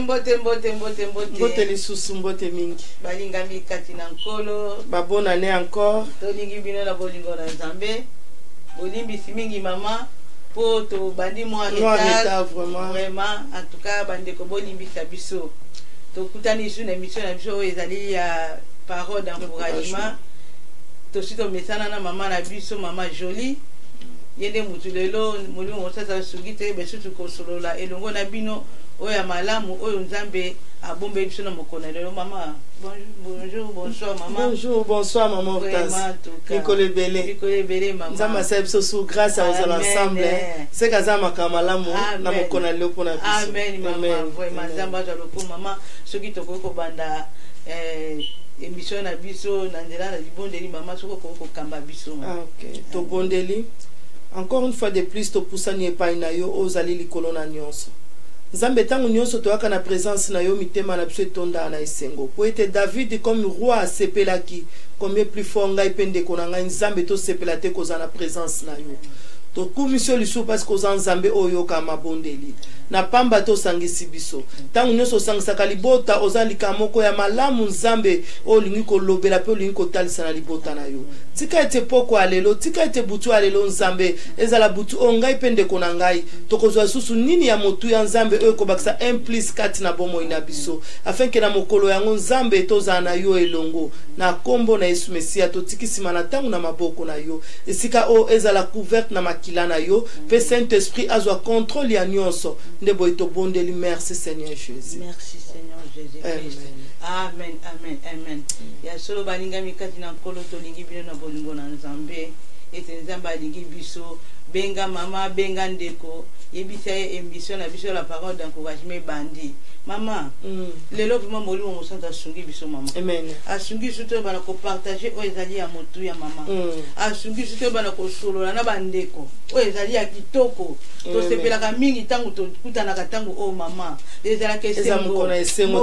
Mbote Mbote lisusu mbote mingi. balingami kati na nkolo. Ba bonne année encore. Tolingi bino na bolingo na Nzambe. Bolimbisi mingi mama po to bandi mo retard vraiment en tout cas bande ko bolimbisa biso. To kutani su na émission na biso ezali ya parole d'encouragement. To sito mesana na mama na biso mama Jolie. Yende mutulelo muri mo sasa sugite besu tukosolola elongo na bino oya malamu oyo Nzambe abombe biso na mokona lelo mama. Bonjour, bonsoir maman. Bonjour, bonsoir maman Hortense. Nicole Belé maman. Nzambe sa biso sous grâce à vous ensemble. C'est kaza makamaalamu na mokona lelo pona biso. Amen maman. Vraiment Nzambe azaloko maman soki tokoko banda émission na biso na ndela na libondeli maman soko ko kamba biso. Ah OK. To bondeli. Encore une fois de plus to pusani epai na yo ozali likolo na nyonso. Nzambe tangu nyonso toyaka na présence na yo mitema na biso etonda na esengo. Po ete David comme roi asepelaki combien plus fort ngai pende ko na ngai Nzambe to sepela te koza na présence na yo. To kumisio lisu parce que ozan Nzambe oyo ka mabondeli. Na pamba to sangisi biso. Tangu nyonso sangisaka libota ozalika moko ya malamu Nzambe o lingi ko lobela pe lingi ko talisa na libota na yo. Tika ete poko alelo, tika ete butu alelo Nzambe, ezala butu o ngai pende ko na ngai. Tokozwa susu nini ya motu ya Nzambe oyo ko bakisa 1+4 na bomo ina biso. Afin que na mokolo yango Nzambe toza na yo elongo. Na kombo na Yesu Mesia to tikisima na tangu na maboko na yo. Esika o ezala couverte na makila na yo. Pe Saint-Esprit azwa contrôle ya nyonso. Ndebo ito bondeli merci Seigneur Jésus. Merci Seigneur Jésus. Amen, amen, amen. Ya solo balinga mikati na nkolo tolingi bino na bolingo na Nzambe. Ete Nzambe alingi biso benga mama benga ndeko yebisa émission na biso la parole d'encouragement bandi. Mama, lelo vraiment molimo mosanta asungi biso mama. Amen. Asungi suto bana ko partager o ezali ya motu ya mama. Asungi suto bana ko solola na bandeko. O ezali ya kitoko. To sepelaka mingi tangu to kutanaka tangu o mama. Ezala ke esengo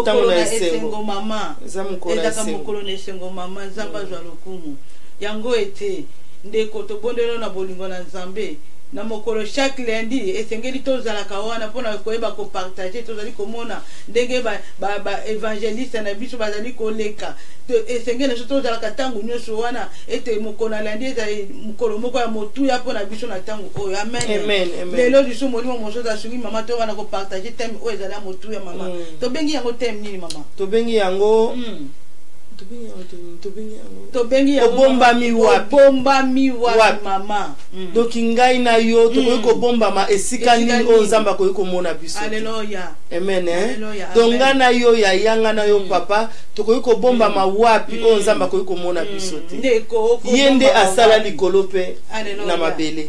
tangu na esengo mama. Ezaka mokolo na esengo mama Nzamba zwa lokumu. Yango ete ndeko to bondelo na bolingo na Nzambe. Na mokolo chaque lundi esengeli tozala kawana pona koyeba ko partager tozali komona ndenge ba évangéliste na biso bazali koleka esengeli so tozala katangu nyonso wana ete mokona lundi ezali mokolo moko ya motu ya pona biso na tangu oyo amen lelo biso molimo mosoza sungi mama to wana ko partager thème oyo ezali ya motu ya mama to bengi yango thème nini mama to bengi yango tobengi ya bomba mi wapi mama donc ngai na yo to ko bomba ma esika nini o Nzamba ko mona biso. Alléluia. Amen. Donc ngai na yo ya yanga na yo papa to ko bomba ma wapi o Nzamba ko mona biso te. Yende asala likolo pe na mabele.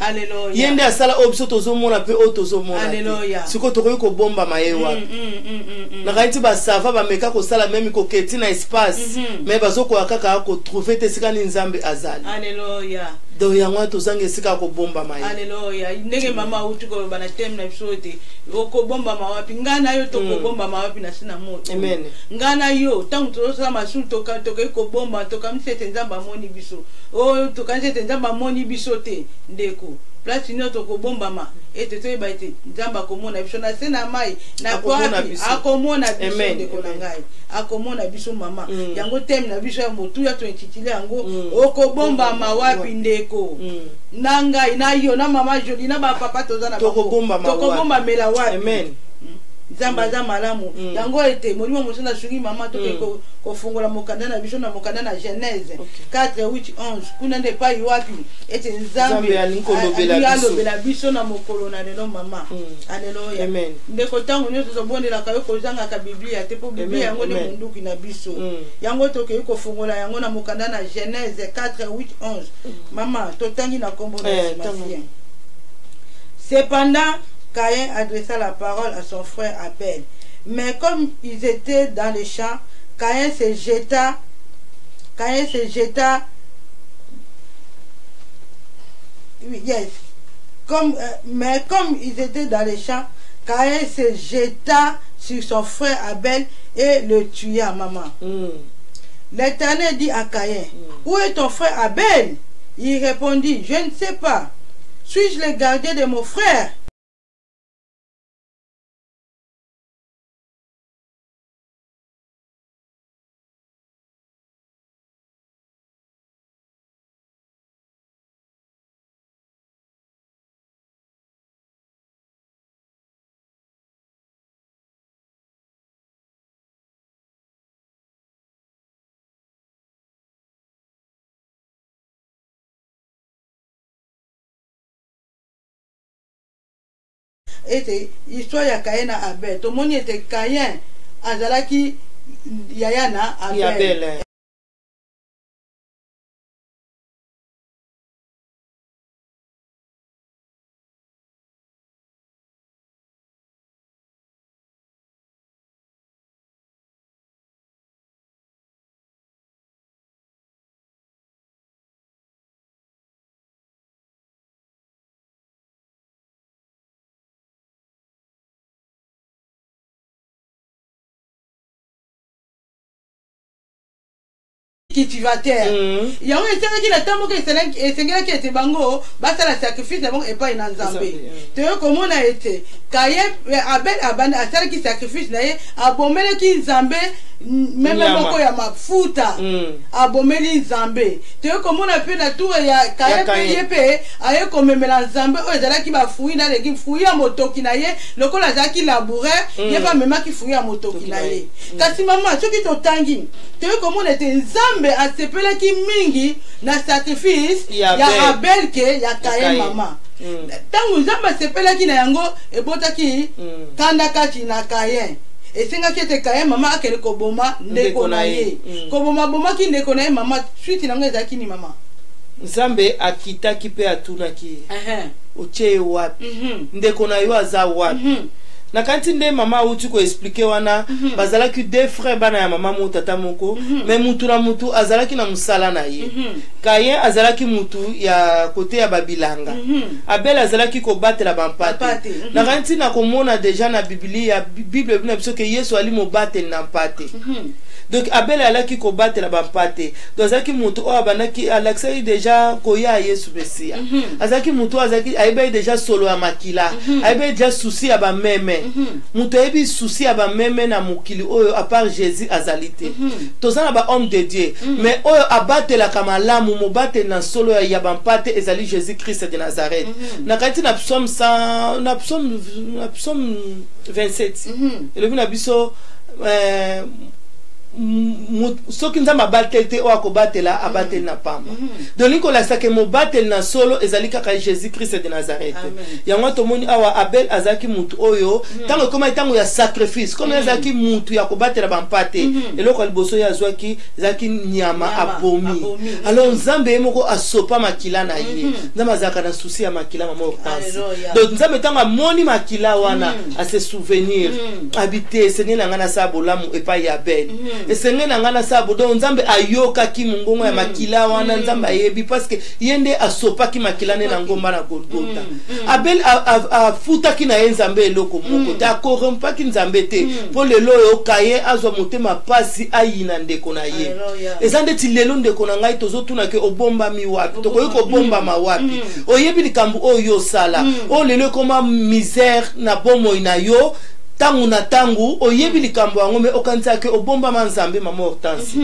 Yende asala obiso tozo mona pe o tozo mona. Alléluia. Siko to ko bomba ma ye wapi. Na kaiti ba sava ba meka ko sala même ko keti na espace. Mais bazoko akaka ko trouver te sika ni Nzambe azali. Alléluia. Donc yango tozange sika ko bomba ma ye. Alléluia. Ndenge mama utuko bana thème na bisote. Oko bomba ma wapi ngana yo to ko bomba ma wapi na sina moto. Amen. Ngana yo tangu toza masul toka ko bomba toka msete Nzamba moni biso. O toka msete Nzamba moni biso te ndeko. Place ino to ko bomba ma ete to eba ete Nzamba komona biso na sena mai na kwa akomona biso ndeko na ngai. Akomona biso mama. Yango thème na biso ya motu ya to intitulé yango oko bomba ma wapi ndeko. Nanga ina yo na mama Jolie na ba papa toza na to ko bomba mela wapi. Amen. Nzamba za malamu yango ete molimo mosana sungi mama to ko fungola mokanda na biso na mokanda na Genèse 4:8-11 kuna nde pa wapi ete Nzambe alobela biso na mokolo na lelo mama. Alléluia. Amen. Ndeko tangu nyoto to bondela ka yo kozanga ka Biblia te po Biblia yango ne munduki na biso yango to ke ko fungola yango na mokanda na Genèse 4:8-11 mama to tangi na kombo na Sébastien. Cependant Caïn adressa la parole à son frère Abel. Mais comme ils étaient dans les champs, Caïn se jeta. Yes. Mais comme ils étaient dans les champs, Caïn se jeta sur son frère Abel et le tua, maman. L'Éternel dit à Caïn, où est ton frère Abel? Il répondit, je ne sais pas. Suis-je le gardien de mon frère? ete histoire ya Caïn na Abel tomoni ete Caïn azalaki yaya na Abel. Cultivateur yango esengaki na ntango ke esengelaki ete bango basala sacrifice na bango epai na Nzambe toyo komona ete Caïn Abel abandi asalaki sacrifice na ye abomelaki Nzambe meme moko ya mafuta abomeli Nzambe toyo komona pe na tour ya Caïn pe ye pe aye komemela Nzambe oyo ezalaki bafui na leki fui ya motoki na ye lokola azalaki laboureur ye bamemaki fui ya motoki na ye kasi mama soki totangi toyo komona ete Nzambe asepelaki mingi na sacrifice ya Abel ke ya Caïn mama tango Nzambe asepelaki na yango ebotaki kanda kati na Caïn esengaki ete Caïn mama akende koboma ndeko na ye koboma bomaki ndeko na ye mama suite nango ezalaki ni mama Nzambe akitaki pe atunaki otie wapi ndeko na yo aza wapi na kanti nde mama uti ko expliquer wana bazalaki deux frères bana ya mama mo tata moko mais mutu na mutu azalaki na musala na ye Caïn azalaki mutu ya côté ya babilanga Abel azalaki ko batela bampate na kanti na komona déjà na Biblia Bible bina biso ke Yesu ali mo batela na mpate donc Abel alaki ko batela bampate donc azalaki mutu o abanaki alaxai déjà koya Yesu Mesia azalaki mutu azalaki aibe déjà solo ya makila aibe déjà souci ya ba meme mutu ebi souci ya ba meme na mokili oyo à part Jésus azalite tozana ba homme de Dieu mais oyo abatela kama lamu mo batela na solo ya bampate ezali Jésus Christ de Nazareth na kati na psaume 100 na psaume 27 et le bina biso soki Nzambe abateli te o akobatela abateli na pamba donc nikola sake mo bateli na solo ezali kaka Jésus Christ de Nazareth yango tomoni awa Abel azaki mutu oyo tango koma tango ya sacrifice comme azaki mutu ya kobatela bampate eloko liboso ya zwaki ezaki nyama abomi alors Nzambe moko asopa makila na ye Nzambe azaka na souci ya makila mama Hortense donc Nzambe tango amoni makila wana a se souvenir habiter Seigneur na ngana sa bolamu epai ya Abel esenge na ngana sabo donc Nzambe ayoka ki mungongo ya makila wana Nzambe ayebi parce que yende asopa ki makila ne na ngomba na Golgotha Abel afuta ki na Nzambe eloko moko ta korompa ki Nzambe te po lelo yo Caïn azwa motema pasi ayina ndeko na ye ezande ti lelo ndeko na ngai tozotuna ke obomba mi wapi to koyiko bomba ma wapi oyebi likambu oyo sala o lelo koma misère na bomo ina yo tangu na tangu oyebi likambo yango me okanisa ke obomba Nzambe mama Hortense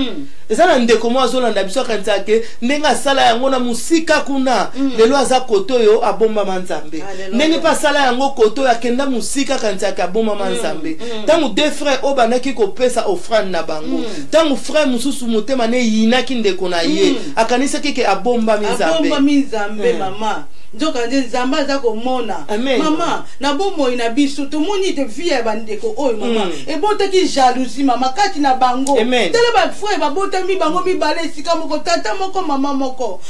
ezana ndeko mo azolanda biso akanisa ke ndenga sala yango na musika kuna lelo aza koto yo abomba Nzambe ndenge pa sala yango koto ya kenda musika kanisa ke abomba Nzambe tangu deux frères obanaki kopesa offrande na bango tangu frère mususu motema ne yinaki ndeko na ye akanisa ke abomba Nzambe mama nzoka Nzambe aza komona mama na bomo ina biso tomoni te vie bandeko oyo mama ebotaki jalousie mama kati na bango tele ba frère babota mi bango mibale sika moko tata moko mama moko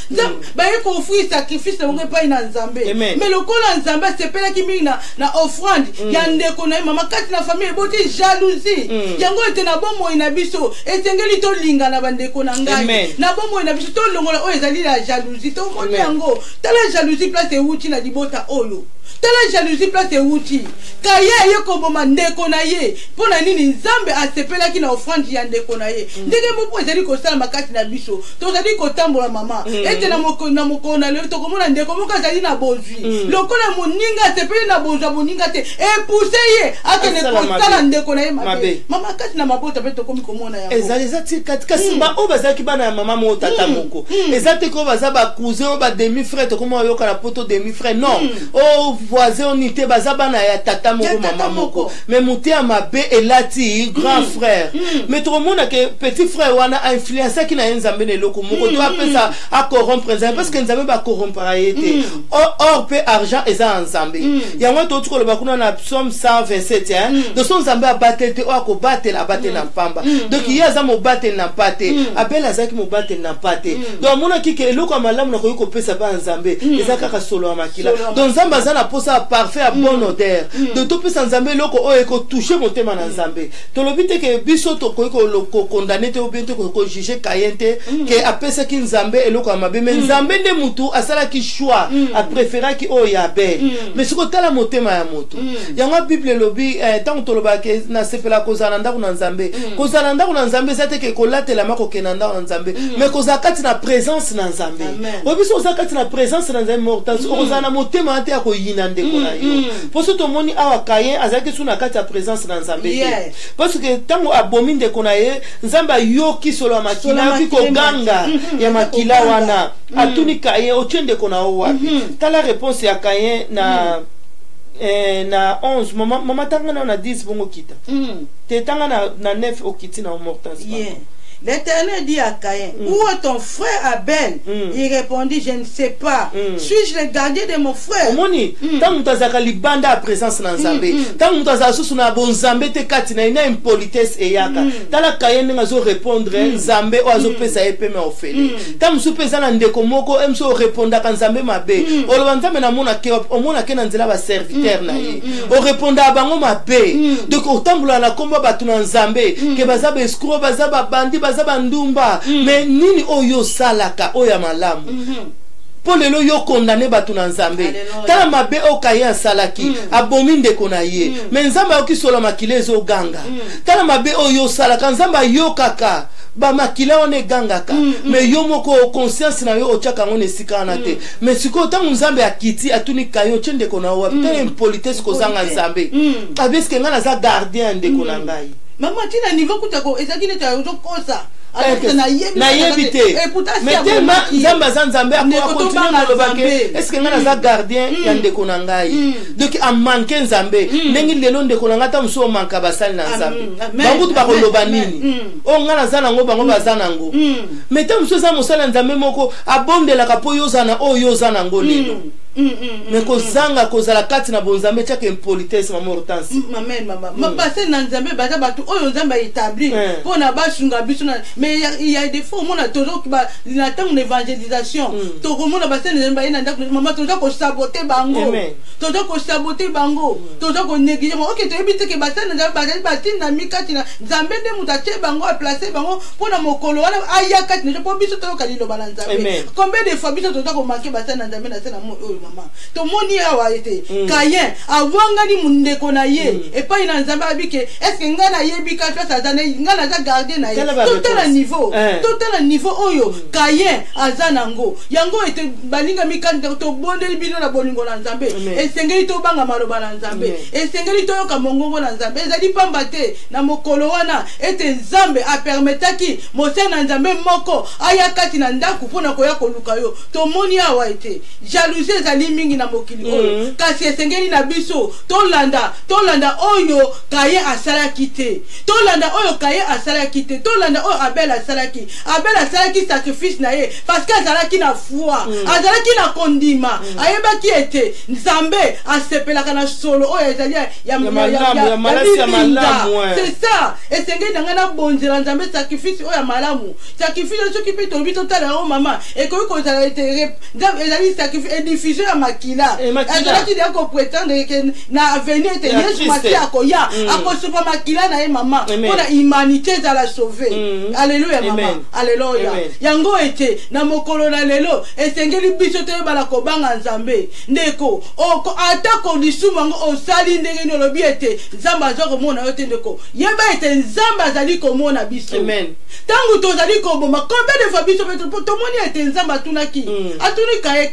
baye ko offrir sacrifice na ngepa ina Nzambe mais lokola Nzambe sepelaki mingi na offrande ya ndeko na mama kati na famille eboti jalousie yango ete na bomo ina biso etengeli to linga na bandeko na ngai na bomo ina biso to longola oyo ezali la jalousie to moni yango tala jalousie place euti na libota oyo tala jalousie place euti Caïn yeko boma ndeko na ye pona nini Nzambe asepelaki na offrande ya ndeko na ye ndenge mopo ezali kosala makati na biso tozali kotambola mama ete na moko na lelo tokomona ndeko moko azali na bozwi lokola moninga asepeli na bozwa moninga te epousse ye akende kosala ndeko na ye mabe mama kati na mabota pe tokomi komona yango ezali katika simba o bazaki bana ya mama mo tata moko ezate ko baza ba cousin ba demi frère tokomo yoka na poto demi frère non o voisin onité bazaba na ya tata moko mama moko mais muté à ma bé elati grand frère mais tout le monde a que petit frère wana a influencé qui na nzambe ne loko moko to apesa ça à corrompre parce que nzambe ba corrompre été or pe argent eza nzambe yango to tuko le bakuna na psaume 127 hein de son nzambe a batete o ko batela batela pamba donc il y a za mo batela pate abela zaki mo batela pate donc mona ki ke loko malamu na ko pesa ba nzambe eza kaka solo makila donc nzambe za na posa parfait à bonne odeur de tout pesa nzambe loko o ko toucher motema na nzambe to lobite ke biso to ko condamner te ou bien ko juger kayente ke apesa ki nzambe eloko amabe mais nzambe nde mutu asala ki choix a préférer ki o ya be mais siko tala motema ya moto yango bible lobi tant to lobake na sepela kozala ndako na nzambe kozala ndako na nzambe zate ke kolatela mako kenanda na nzambe mais kozala kati na présence na nzambe obiso kozala kati na présence na nzambe mortance kozala na motema ate ya koyina ndeko na yo poso to moni awa kayen azaki suna kati ya présence na nzambe parce que tango abomi ndeko na ye nzambe yoki solo makila ki koganga ya makila wana atuni kayen ochende kona o wapi tala réponse ya kayen na na 11 mama tanga na 10 bongo kita te tanga na 9 okiti na mortance L'Éternel dit à Caïn, où est ton frère Abel? Il répondit, je ne sais pas. Suis-je le gardien de mon frère? Omoni, tant que tu as libanda à présence dans Zambé, tant que tu as sous na bon Zambé te katina ina impolitesse et yaka. Tala Caïn n'azo répondre Zambé ou azo pesa epe me ofeli. Tant que pesa na ndeko moko emso répondre kan Zambé mabe. O lwanzame na mona ke o mona ke na nzela ba serviteur na ye. O répondre abango mabe. Donc otambula na komba batu na Zambé ke bazaba escroc bazaba bandi bazaba ndumba mais nini oyo salaka oya malamu pour lelo yo condamné batu na nzambe tala mabe o kaya salaki abomi ndeko na ye mais nzambe okisola makile zo ganga tala mabe oyo salaka nzambe yo kaka ba makila one gangaka mais yo moko conscience na yo ochaka ngone sikana te mais siko tangu nzambe akiti atuni kayo chende kona wa tala impolitesse ko zanga nzambe abeske ngana za gardien ndeko na ngai mama tina niveau kutako ezaki neta yo kosa na yebite mais tellement nzamba za nzambe ako continue na lobake est-ce que ngana za gardien ya ndeko na ngai donc a manquer nzambe ndenge lelo ndeko na ngata muso manka basali na nzambe bango ba koloba nini o ngana za nango bango bazana ngo mais tam muso za musala nzambe moko abondela kapo yozana o yozana ngo lelo mais kozanga kozala kati na bonzambe chake impolitesse ma mortance amen mama mabase na nzambe baza batu oyo nzambe établi pona basunga biso na mais il y a des fois mona toujours ba na temps d'évangélisation to komona base na nzambe ina ndako mama toujours ko saboter bango toujours ko saboter bango toujours ko négliger OK to ebite ke base na nzambe baza bati na mikati na nzambe de mutache bango a placer bango pona mokolo wana aya kati na po biso to kalilo bana nzambe combien de fois biso toujours ko manquer base na nzambe na sena mo to moni awa ete Caïn avangani mundeko na ye et pas ina nzambe abike est-ce que ngana yebika to satana ngana za garder na ye total niveau oyo Caïn azanango yango ete balinga mikanda to bondeli bino na bolingo na nzambe esengeli to banga maloba na nzambe esengeli to yoka mongongo na nzambe ezali pamba te na mokolo wana ete nzambe a permetaki mose na nzambe moko aya kati na ndaku pona koya koluka yo to moni awa ete jalousie zali mingi na mokili oyo kasi esengeli na biso tolanda oyo Caïn asalaki te tolanda oyo Caïn asalaki te tolanda oyo Abel asalaki sacrifice na ye parce que azalaki na foi azalaki na kondima ayebaki ete nzambe asepelaka na solo oyo ezali ya malamu c'est ça esengeli na ngana bonzela nzambe sacrifice oyo ya malamu sacrifice soki pe tobi totala o mama ekoki kozala ete ezali sacrifice diffusion ya makila azalaki de ko prétendre que na avenir ete Yesu Masia akoya akosupa makila na ye mama pona humanité za la sauver alléluia mama alléluia yango ete na mokolo na lelo esengeli biso te bala ko banga nzambe ndeko atako lisumu ngo osali ndenge no lobi ete nzamba zoko mona yote ndeko yeba ete nzamba azali ko mona biso tangu tozali ko bomba combien de fois biso to moni ete nzamba atunaki atuni kaye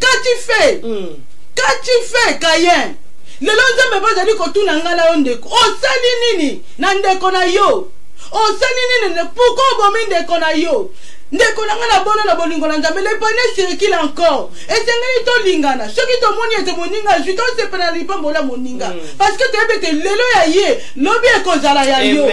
Qu'as-tu fait, Caïn? Le nzambe bazali kotuna ngala yo ndeko osali nini na ndeko na yo osali nini pourquoi bomi ndeko na yo ndeko na nga na bona na bolingo na nzambe le panier circule encore esengeli tolingana soki tomoni ete moninga zwi tosepela na lipambo la moninga parce que toyebi ete lelo ya ye lobi ekozala ya yo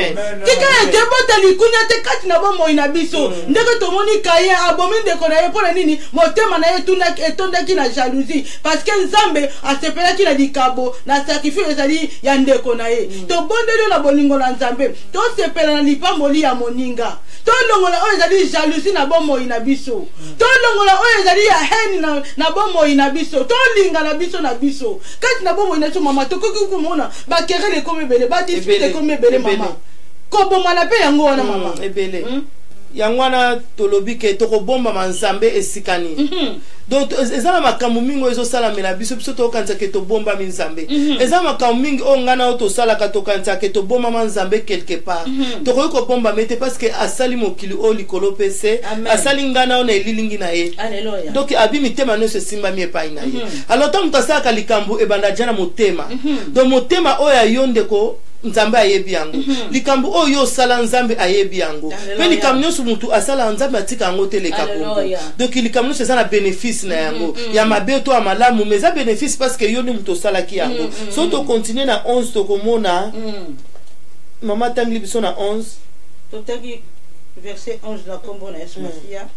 tika ete bota likunya te kati na bomoi na biso ndenge tomoni kaye abomi ndeko na ye mpona nini motema na ye etondaki na jalousie parce que nzambe asepelaki na likabo na sacrifice ezali ya ndeko na ye tobondeli na bolingo na nzambe tosepela na lipamboli ya moninga tolongola oyo ezali jalousie na bomoi na biso tolongola oyo ezali ya haine na bomoi na biso tolinga na biso kati na bomoi na biso mama tokoki komona bakerele ekomi ebele badispute ekomi ebele mama kobomana mpe yango wana mama ebele yango wana tolobi ke tokobomba manzambe esikani donc ezala makambo mingi oyo ezosalamela biso tokanisa ke tobomba minzambe ezala makambo mingi oyo ngana oyo tosalaka tokanisa ke tobomba manzambe quelque part tokoki kobomba mete parce que asali mokili oyo likolo mpe se asali ngana oyo na elilingi na ye donc abi mitema nyonso esimbami epai na ye alors ntango moto asalaka likambo ebanda dia na motema donc motema oyo ayo ndeko nzambe ayebi yango likambo oyo osala nzambe ayebi yango mpe likambo nyonso mutu asala nzambe atika yango te leka bongo donc likambo nyonso eza na bénéfice na yango ya mabe to ya malamu mais eza bénéfice parce que yo nde mutu osalaki yango so tokontinue na 11 tokomona mama tangi biso na 11 totaki verset 11 na kombo na Yesu Masia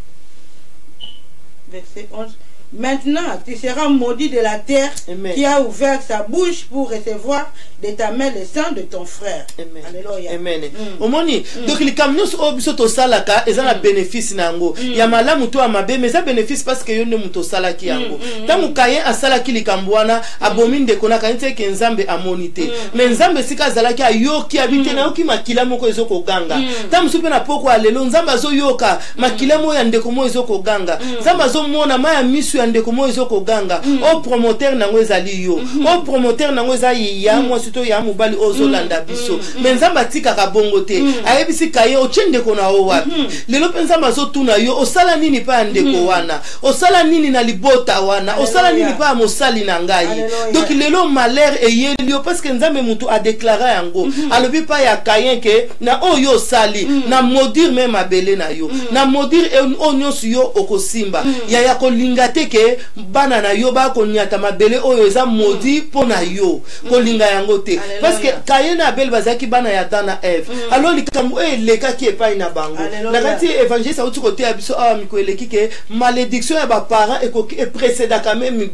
verset 11. Maintenant, tu seras maudit de la terre qui a ouvert sa bouche pour recevoir de ta main le sang de ton frère. Amen. Alléluia. Amen. Omoni, donc les camions au bisoto salaka, ils ont un bénéfice nango. Ya malamu to amabe, mais ça bénéfice parce que yo ne muto salaki yango. Tangu kaye a salaki likambwana, abomine de kona kanite ke nzambe amonite. Mais nzambe sika zalaki a yoki habite na yoki makila moko ezoko ganga. Tamu supe na poko alelo nzamba zo yoka makila mo ya ndeko mo ezoko ganga. Nzamba zo mona maya misu ndeko mo ezoko ganga o promoteur nango ezali yo o promoteur nango ezali ya mo sito ya mobali ozolanda biso mais nzamba tika ka bongo te ayebisi kaye o ndeko na o wapi lelo penza mazo tuna yo osala nini pa ndeko wana osala nini na libota wana osala nini pa mosali na ngai donc lelo malheur eyeli yo parce que nzambe mutu a déclaré yango alobi pa ya kayen ke na oyo sali na maudire même abele na yo na maudire onyosu yo okosimba ya kolinga te ke bana na yo ba konyata mabele oyo eza maudit pona yo kolinga yango te parce que kayena abel bazaki bana ya Dana Eve alors likambo eleka ki epai na bango na kati évangile sa uti kote ya biso awa miko eleki ke malédiction ya ba parents e précéda quand même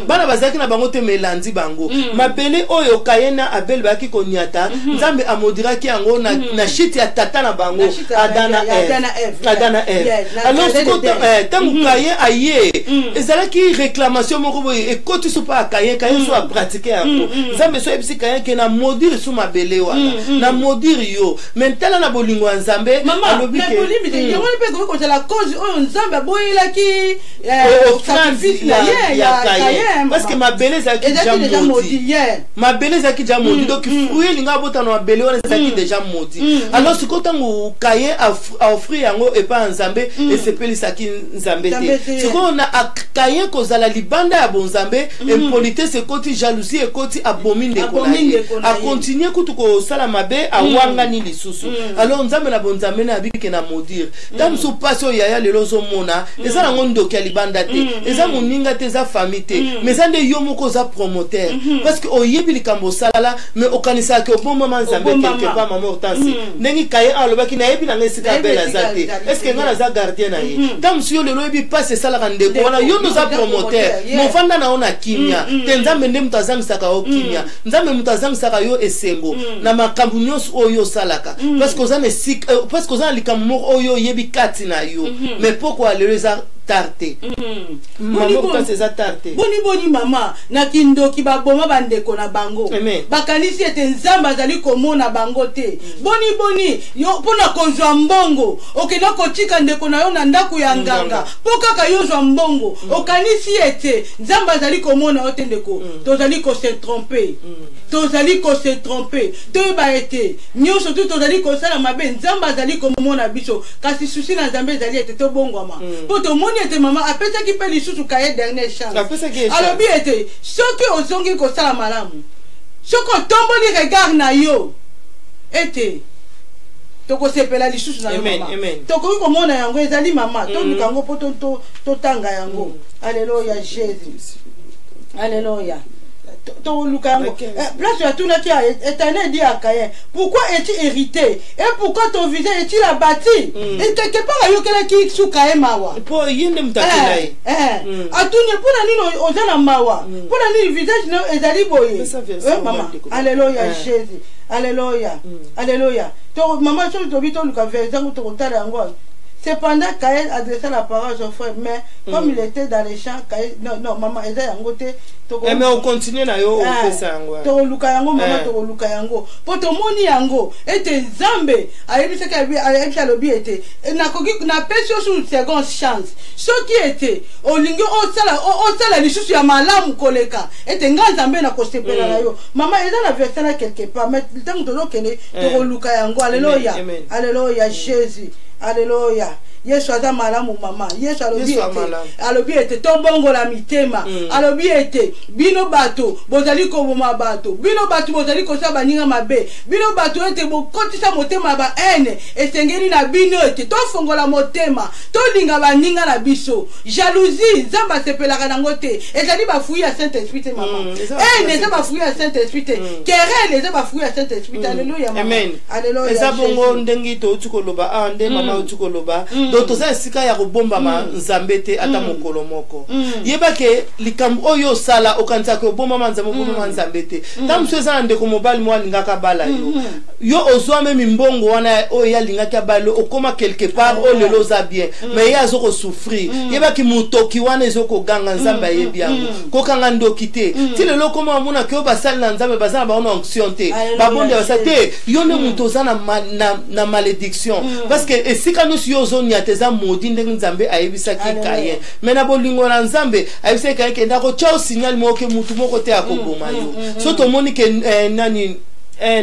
bana bazaki na bango te melandi bango mabele oyo kayena abel baki konyata nzambe amodiraki yango na shit ya tata na bango Adana Eve alors tangu kayen aye ezalaki réclamation moko boye ekoti so pa kayen so a pratiquer yango nzambe so ebisi kayen ke na maudire so mabele wana na maudire yo mentala na bolingo ya nzambe alobi ke yango pe ko la cause oyo nzambe boyelaki sacrifice ya kayen parce que mabele ezalaki déjà maudit mabele ezalaki déjà maudit donc fruit linga botano mabele wana ezalaki déjà maudit alors siko tango kayen a offrir yango epa nzambe esepelisaki nzambe te siko na kayen kozala libanda ya bonzambe impolitesse ekoti jalousie ekoti abomi ndeko na ye a continuer kutu kosala mabe awangani lisusu alors nzambe na bonzambe na abiki na maudire tam so paso yaya lelo zomona eza nango ndoki ya libanda te eza moninga te eza famille te mais eza nde yo moko oza promoteur parce que oyebi likambo osala mais okanisaka obomba manzambe quelque part mama Hortense ndenge kayen alobaki nayebi nanga esika bela aza te est ce que nga naza gardien na ye tam so yo lelo oyebi pasi esalaka ndeko wana yo noza promoteur mofanda na ona kimia te nzambe nde mutu azangisaka yo kimia nzambe mutu azangisaka yo esengo na makambo nyonso oyo osalaka parce que oza na likambo moko oyo oyebi kati na yo mais pourquoi lelo eza tarte boni mama na kindoki baboma bandeko na bango bakanisi ete nzambe azali komona bango te boni yo mpona kozwa mbongo okenda kotika ndeko na yo na ndako ya nganga mpo kaka yo zwa mbongo okanisi ete nzambe azali komona yo te ndeko tozali kose trompe toyeba ete nyonso tu tozali kosala mabe nzambe azali komona biso kasi susi na nzambe ezali ete tobongwama mpo tomoni ete mama apesaki mpe lisusu kaye dernier chance alobi ete soki ozongi kosala malamu soki otomboli regard na yo ete tokosepela lisusu na yo mama tokoki komona yango ezali mama toluka yango mpo totanga yango alleluya Jésus alléluia toluka yango place atunaki Éternel dit à Caïn pourquoi es-tu irrité et pourquoi ton visage est-il abattu et quelque part ayokelaki su Caïn mawa po yende mtakela ye atuni mpona nini oza na mawa mpona nini visage no ezali boye mama alléluia Jésus alléluia alléluia to mama so tobi toluka verset ngo tokotala yango. Cependant, Caïn adressa la parole à son frère, mais comme il était dans les champs, Caïn, non, maman, elle est en côté. Mais on continue na yo opesa yango. To luka yango mama to luka yango. Poto moni yango ete Nzambe ayebisa ka ayebisa lobi ete na koki na pesio sur seconde chance. Ce qui était olingo o sala lisusu ya malamu koleka ete nga Nzambe na kosepela na yo. Mama eza na verset là quelque part mais tant to kene to luka yango. Alléluia. Alléluia Jésus. Alléluia. Yesu aza malamu mama. Yesu alobi ete tombongo la mitema. Alobi ete bino bato bozali ko boma bato. Bino bato bozali ko sa baninga mabe. Bino bato ete bokotisa motema ba ene esengeli na bino ete to fongola motema. To linga baninga na biso. Jalousie Nzamba sepelaka nango te. Ezali ba fruit ya Saint-Esprit mama. Ene za ba fruit ya Saint-Esprit. Querelle za ba fruit ya Saint-Esprit. Alléluia mama. Amen. Alléluia. Eza bongo ndengi to tukoloba ande mama utukoloba. Toza sika ya kobomba ma Nzambe te ata mokolo moko yeba ke likambo oyo sala okanisa ko bomba ma Nzambe te tamso eza ndeko mobali mo alingaka bala yo ozwa même mbongo wana oyo ya lingaka bala okoma quelque part o lelo za bien mais ya zo ko souffrir yeba ki mutoki wana ezo ko ganga Nzambe yebi yango ko kanga ndoki te ti lelo koma mona ke basali na Nzambe bazana ba ona onction te babonde basate yo ne mutoza na malédiction parce que esika nous yo zo nyateza modi ndenge Nzambe ayebisaki Caïn mena bolingo na Nzambe ayebisaki Caïn ke ndako chao signal moke mutu moko te akoboma yo so to moni ke nani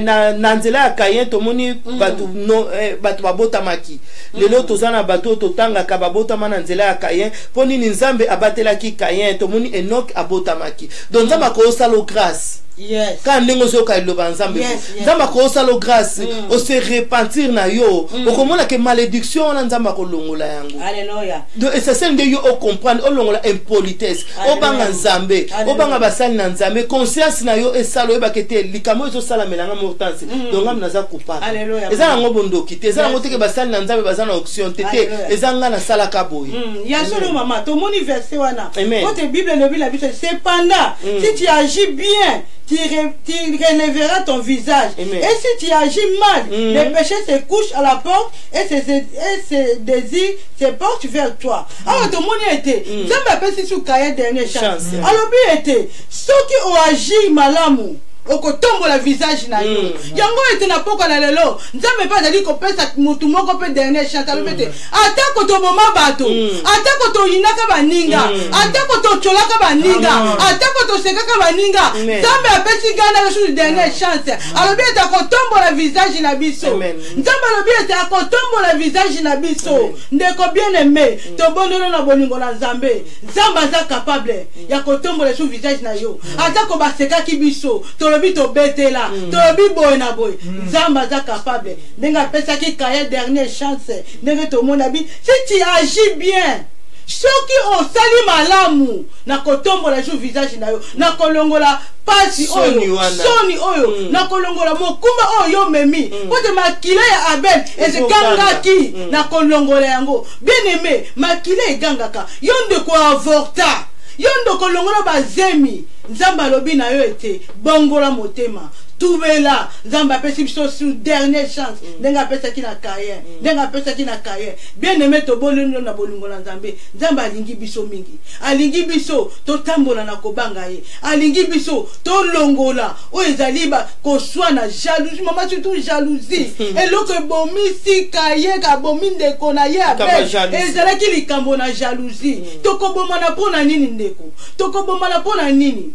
na nzela ya Caïn to moni batu no batu babotamaki lelo tozana bato totanga ka babotama na nzela ya Caïn poni ni Nzambe abatelaki Caïn to moni Enoch abotamaki donc Nzambe ko salo grâce. Yes. Quand nous sommes au Nzambe, Nzamba ko salo grâce, o se repentir na yo, o komona ke malédiction na Nzamba ko longola yango. Alléluia. Donc c'est ça que yo comprendre o longola impolitesse, o banga Nzambe, o banga basali na Nzambe, conscience na yo esalo ba kete likamo zo sala melanga mortance. Donc ngam naza coupable. Alléluia. Eza ngo bondo kite, eza ngo teke basali na Nzambe bazana option tete, eza nga na sala ka boy. Ya solo mama, to moni verset wana. Votre Bible le Bible cependant, si tu agis bien, tu relèveras ton visage. Amen. Et si tu agis mal, le péché se couche à la porte et ses désirs se portent vers toi. Alors tout le monde était. Ça m'appelle si sous Caïn dernière chance. Alors bien était. Ceux qui ont agi malamu. Okotombo la visage na yo yango ete na poko na lelo Nzambe pa dali ko pesa mutu moko pe dernier chance alobete atako to moma bato atako to yinaka baninga atako to cholaka baninga atako to sekaka baninga Nzambe apesi gana le dernier chance alobete akotombo la visage na biso Nzambe alobete akotombo la visage na biso ndeko bien aimé to bondono na bolingo na Nzambe Nzambe aza capable ya kotombo le visage na yo atako baseka ki biso to betela to biboy na boy Nzamba aza capable ndenga pesa ki Caïn dernière chance ndenge to mona bi si tu agis bien ceux qui ont sali malamu na kotombola jo visage na yo na kolongola pasi oyo soni oyo na kolongola mokumba oyo memi pote makila ya Abel ezekangaki na kolongola yango bien aimé makila egangaka yonde ko avorta yondo kolongola bazemi Nzamba lobi na yo ete bongola motema tubela Nzamba pesi biso sur dernière chance ndenga pesa ki na Caïn ndenga pesa ki na Caïn bien aimé to bolingo na bolingo na Nzambe Nzamba alingi biso mingi alingi biso to tambola na kobanga ye alingi biso to longola o ezali ba ko swana jalousie mama surtout jalousie eloko bomi si Caïn ka bomi ndeko na ye Abel ezala ki likambo na jalousie to koboma na pona nini ndeko to koboma na pona nini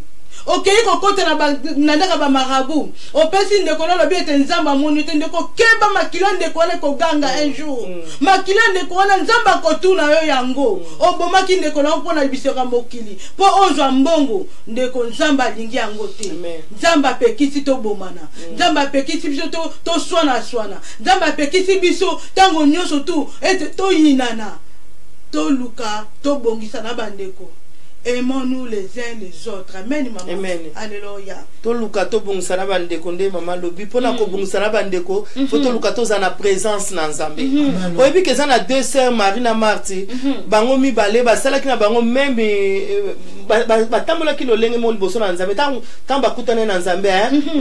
okei kokota na ndaka ba marabu opesi ndeko na lobi ete nzamba moni te ndeko keba makila ndeko na ko ganga un jour makila ndeko na nzamba kotuna yo yango obomaki ndeko na mpona bisoka mokili po ozwa mbongo ndeko nzamba lingi yango te nzamba pekisi to bomana nzamba pekisi biso to swana nzamba pekisi biso tango nyonso tu ete to yinana to luka to bongisa na bandeko. Aimons-nous les uns les autres. Amen, maman. Amen. Alléluia. To luka to bongisa na bandeko nde mama lobi pona ko bongisa na bandeko faut to luka to za na présence na Nzambe. Oyebi ke za na deux sœurs Marie na Marthe bango mi bale basala kina bango même batambola ki lolenge mo liboso na Nzambe tant bakutana na Nzambe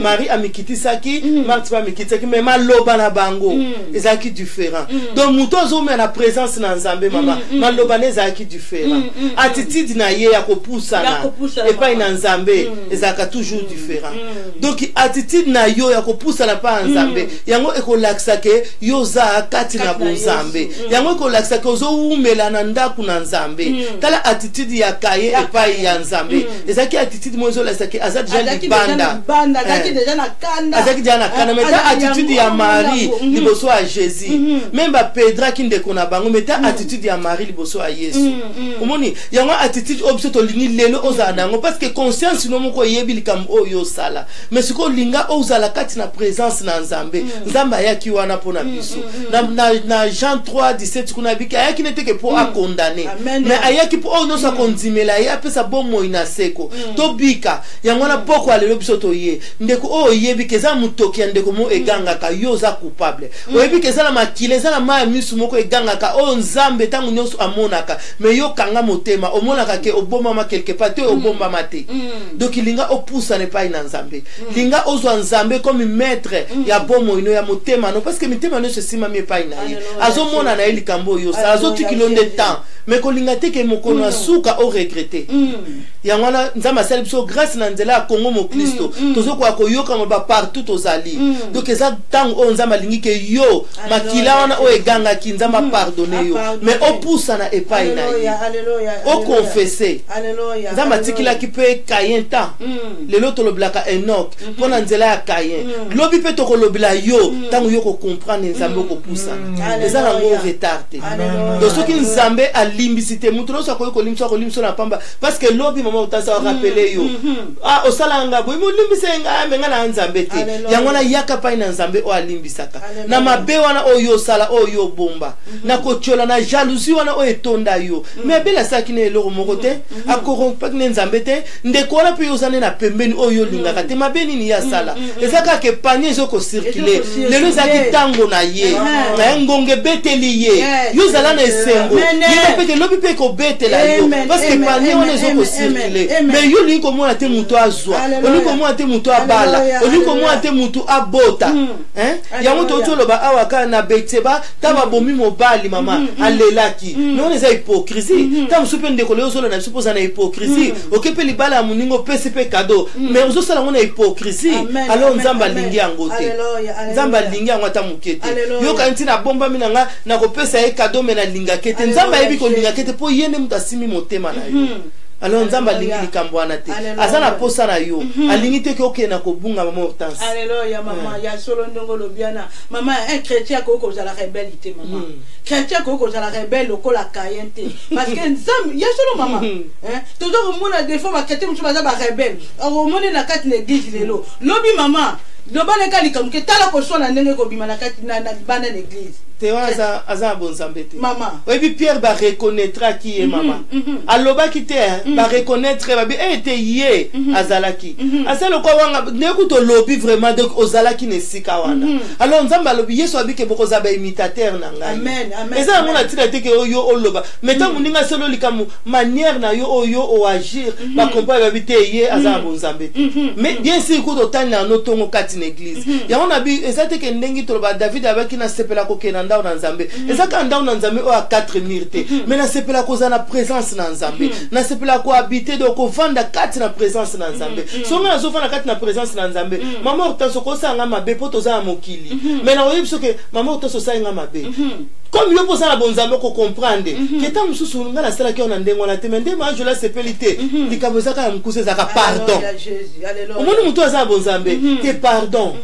Marie amikitisaki Marthe ba amikitisaki mais maloba na bango ezaki différent. Donc muto zo me na présence na Nzambe mama maloba ne ezaki différent. Attitude na ye ya kopusa na et pas na Nzambe ezaka toujours différent. Donc attitude na yo ya kopusa na pa Nzambe yango ekolakisa ke yo za kati na Nzambe yango ekolakisa ke ozo umela na ndaku na Nzambe tala attitude ya kaye et pas ya Nzambe ezaki attitude mozo la sake azaki déjà banda azaki déjà na kanda azaki déjà na kanda mais ta attitude ya Marie liboso a Jésus même ba Pedra ki ndeko na bango mais ta attitude ya Marie liboso a Yesu omoni yango attitude obsoto lini lelo ozana ngo parce que conscience no moko yebi likambo oyo sala mais siko linga ozala kati na présence na Nzambe Nzamba yaki wana pona biso na Jean 3:17 kuna biki ayaki neteke po a condamner mais ayaki po ono sa kondimela ya pesa bomo inaseko to bika yango na poko alelo biso to ye ndeko o yebi keza mutoki ndeko mo eganga ka yoza coupable oyebi keza na makile za na ma misu moko eganga ka o Nzambe tangu nyoso amonaka mais yo kanga motema omonaka ke oboma ma quelque part te obomba mate donc linga opusa ne pa ina Nzambe linga ozwa Nzambe comme maître ya bomo ino ya motema no parce que mitema no se sima mi pa ina ye azomona na eli kambo yo sa azo tikilo de temps mais ko linga te ke mokono asuka o regretter ya ngwana Nzamba sala biso grâce na nzela ya Congo mo Kristo tozo kwa koyoka mo ba partout ozali donc eza tang o Nzamba lingi ke yo makila wana o eganga ki Nzamba pardonner yo mais opusa na epa ina ye o confesser Nzamba tikila ki pe Caïn ta lelo to loblaka Enoch pona nzela ya Caïn lobi pe to ko lobila yo tango yo ko comprendre Nzambe ko pusa eza na ngo retardé donc soki Nzambe alimbisite mutu no so ko limso na pamba parce que lobi mama utasa rappeler yo osalanga boy mo limbisenga menga na Nzambe te yango na yaka pa ina Nzambe o alimbisaka na mabe wana o yo sala o yo bomba na ko chola na jalousie wana o etonda yo mais bela saki ne eloko moko te akorompa ne Nzambe te ndeko wana pe yozane na pembeni o yo lingaka te mabeni ni ya sala ezaka ke panier zo ko circuler lelo zaki tango na ye ngonge beteli ye yo zala na esengo ye pe ke lobi pe ko betela yo parce que panier wana zo ko circuler mais yo li ko mona te muto azwa oli ko mona te muto abala oli ko mona te muto abota yango to tolo ba awaka na Betseba taba bomi mobali mama alelaki non eza hypocrisie tam supe ndeko leo solo na supposa na hypocrisie okepe libala muningo pesipe cadeau mais ozo sala ngona hypocrisie alors Nzamba lingi yango te Nzamba lingi yango ata mukete yo kanti na bomba minanga na kopesa e cadeau mena linga kete Nzamba yebi ko linga kete po yende mutasimi motema na yo alors Nzamba lingi likambo wana te azana posa na yo alingi te ko na kobunga mama Hortense alléluia mama ya solo ndongo lobiana mama un chrétien ko za la rebellité mama chrétien ko za la rebelle ko la Caïn te parce que Nzamba ya solo mama toujours mona des fois ba chrétien musu baza ba rebelle o mona na kati l'église lelo lobi mama lobana kali kamuke tala ko sona ndenge ko bima na kati na bana l'église te aza bon Nzambe te mama oyebi Pierre ba reconnaîtra qui est mama aloba ki te ba reconnaître ba bi te ye azalaki aselo ko wanga neku to lobi vraiment donc ozalaki ne sika wana alors Nzamba lobi Yesu abi ke boko za ba imitateur na ngai amen amen eza ngona tira te ke yo oloba meta muninga selo likamu manière na yo oyo o agir ba comprendre ba bi te ye aza bon Nzambe mais bien sûr ko to tani na notongo kati na église yango na bi eza te ke ndengi to ba David abaki na sepela ko kena ndao na nzambe ezaka ndao na nzambe o a 4 mirte mais na sepela koza na présence na nzambe na sepela ko habiter donc ko vanda kati na présence na nzambe songa na zo vanda kati na présence na nzambe mama hortense ko sanga mabe po toza na mokili mais na oyebi soke mama hortense sanga mabe comme yo posa na bonzambe ko comprendre que tant mususu nga na sala ki on ndenge wana te mais ndema je la sepelité likambo zaka ya mukuse zaka pardon omoni mutu aza bonzambe te pardon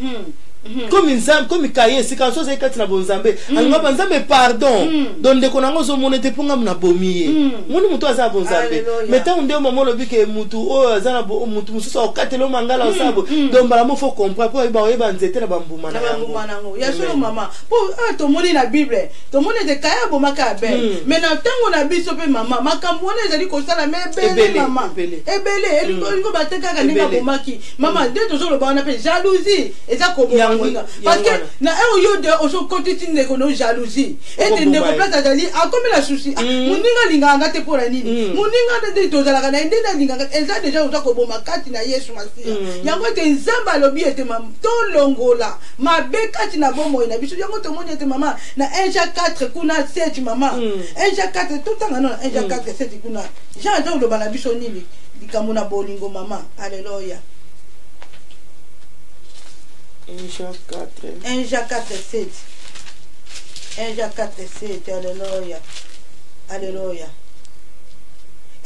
comme nzambe comme kaye sika so ze kati na bonzambe alanga banzambe pardon donc de konango zo monete ponga na bomiye moni mutu aza bonzambe mais tant nde mama lobi ke mutu o aza na mutu mususu o katelo mangala osabo donc bala mo faut comprendre po ba oyeba nzete na bambuma na yango ya solo mama po to moni na bible to moni de kaya bo makabe mais na tango na biso pe mama makambo na ezali ko sala me bele mama ebele elingo bateka ka ninga bomaki mama de to solo ba na pe jalousie eza ko parce que na un yo de oso côté tinde ko no jalousie et de ko place azali a comme la souci muninga linga ngate pour nini muninga de to zala kana ndenda linga eza déjà oza ko boma kati na Yesu Masia yango te nzamba lobi ete mam to longola mabe kati na bomo na biso yango to moni ete mama na 1 Jacques 4 kuna 7 mama 1 Jacques 4 tout temps non 1 Jacques 4 7 kuna Jean Jean lo bana biso nini likamuna bolingo mama alléluia 1 Jacques 4 1 Jacques 4 7 1 Jacques 4 7 alléluia alléluia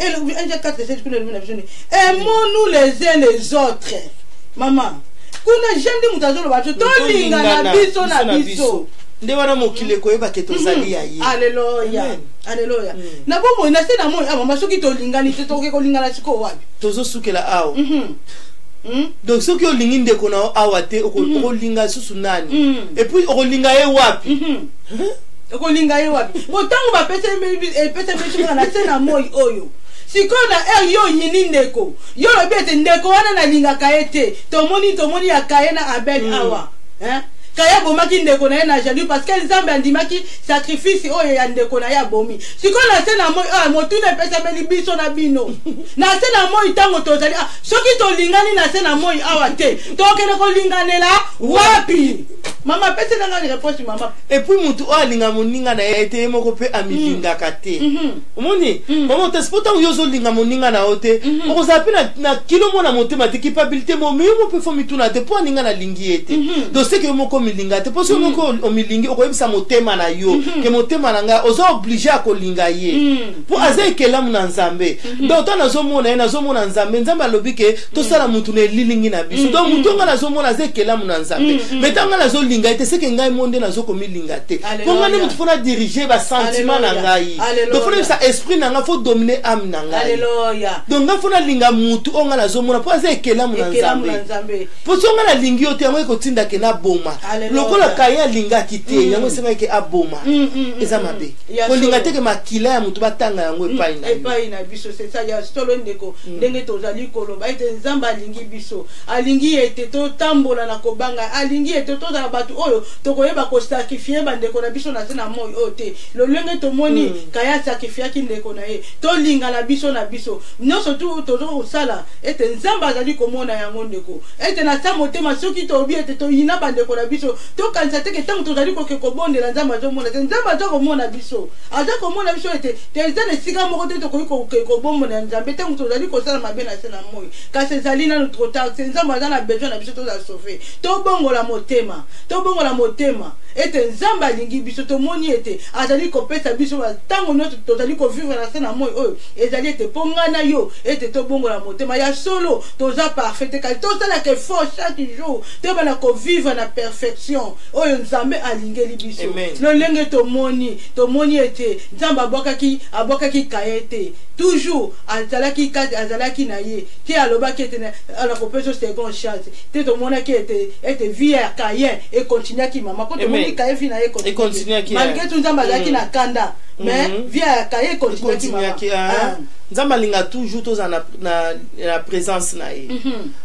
et le 1 Jacques 4 7 aimons-nous les uns les autres maman kuna jendi mutazolo bato tolinga na biso nde wana mokili koyeba ke tozali ya ye alléluia alléluia na bomo na se na moi mama soki tolingani te toke kolingana siko wapi tozosukela awa donc soki olingi ndeko na awa te okolinga susu nani et puis okolinga ye wapi okolinga ye wapi botango bapesa meso na se na moi oyo sikona yo yini ndeko yo lobi ete ndeko wana nalingaka ye te tomoni ya kaye na Abel awa kaya bomaki ndeko na ye na jaloux parce que nzambe andimaki sacrifice oyo ya ndeko na ye abomi sikona se na moi motuna epesameli biso na bino na se na moi ntango tozali soki tolingani na se na moi awa te tokende kolinganela wapi mama pese nanga ni réponse mama et puis mutu o alinga moninga na ye te moko pe amilingaka te omoni mama tespota yo zo linga moninga na ote okozapi na kilo mona motema te culpabilité mo mo pe fo mituna te po aninga na lingi ete donc c'est que moko milinga te po so moko o milingi okoyebisa motema na yo ke motema na nga ozo obligé a kolinga ye po aza kela muna nzambe donc to na zo mona nzambe nzambe alobi ke to sala mutu ne lilingi na biso donc mutu nga na zo mona ze kela muna nzambe mais tanga na zo linga te c'est que ngai monde na zo komi linga te po nga ne mutu fona diriger ba sentiment na ngai donc fona sa esprit na nga faut dominer âme na ngai alléluia donc nga fona linga mutu o nga na zo mona po aza kela muna nzambe po so nga na lingi yo te yango ko tinda ke na boma lokola kaya linga kite yango senga ke aboma eza mabe ko linga te ke makila ya mutu batanga yango epai na biso c'est ça ya solo ndeko ndenge tozali koloba ete nzamba alingi biso alingi ete to tambola na kobanga alingi ete to za batu oyo tokoyeba ko sacrifier bandeko na biso na se na moi ote lo lenge tomoni kaya sacrifier ki ndeko na ye to linga na biso nyonso tu tozo sala ete nzamba azali komona yango ndeko ete na sa motema soki to obi ete to yina bandeko na biso to kanisa te ke tango tozali ko ke kobondela nzamba azomona te nzamba azakomona biso ete te eza na esika moko te tokoki kobomona nzambe tango tozali kosala mabe na se na moi kasi ezali nano trop tard se nzamba aza na besoin na biso toza sauve tobongola motema ete nzamba alingi biso tomoni ete azali kopesa biso tango nyonso tozali kovivre na se na moi oyo ezali ete pongana yo ete tobongola motema ya solo toza parfait kasi tosalaka effort chaque jour tobana kovivre na perfection oyo nzambe alingeli biso lolenge tomoni ete nzambe abwakaki kaye te toujours azalaki na ye te alobaki ete alakopesa second chance te tomonaki ete vie ya kaye ekontinuaki mama po tomoni kaye vie na ye ekontinuaki malgré tout nzambe azalaki na kanda mais vie ya kaye ekontinuaki mama nzambe alinga toujours toza na présence na ye